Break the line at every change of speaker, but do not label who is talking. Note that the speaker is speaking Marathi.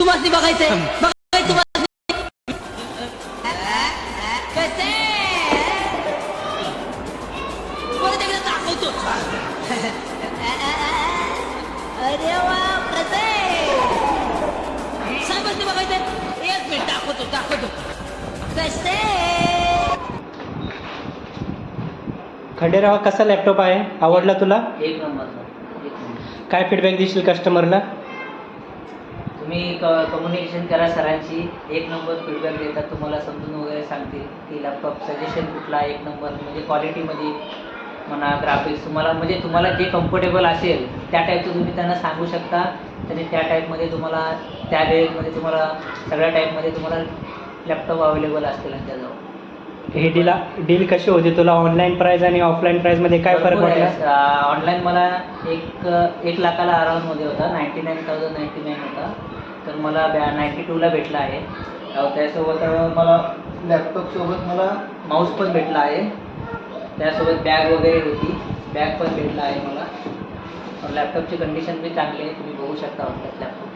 तुम्हाला बघायचंय बघायचं तुम्हाला कसे परत एकदा दाखवतो अरे वा कसे साहेबांनी बघायचंय एक मिनिट दाखवतो कसे
खंडेराव कसा लॅपटॉप आहे आवडला तुला
एक नंबर सर एक नंबर.
काय फीडबॅक देशील कस्टमरला
तुम्ही कम्युनिकेशन करा सरांशी एक नंबर फीडबॅक देतात तुम्हाला समजून वगैरे सांगतील की लॅपटॉप सजेशन कुठला एक नंबर म्हणजे क्वालिटीमध्ये म्हणा ग्राफिक्स तुम्हाला जे कम्फर्टेबल असेल त्या टाईपचं तुम्ही त्यांना सांगू शकता तरी त्या टाईपमध्ये तुम्हाला त्या वेळेमध्ये तुम्हाला सगळ्या टाईपमध्ये तुम्हाला लॅपटॉप अवेलेबल असतील त्यांच्याजवळ.
हे डील कशी होती तुला ऑनलाईन प्राईस आणि ऑफलाईन प्राईसमध्ये काय फरक वाटला
ऑनलाईन मला एक लाखाला अराउंडमध्ये होता 99,099 होता तर मला 92ला भेटला आहे. त्यासोबत मला लॅपटॉपसोबत मला माऊस पण भेटला आहे त्यासोबत बॅग वगैरे होती बॅग पण भेटला आहे मला लॅपटॉपची कंडिशन बी चांगली आहे तुम्ही बघू शकता ऑनलाईन लॅपटॉप.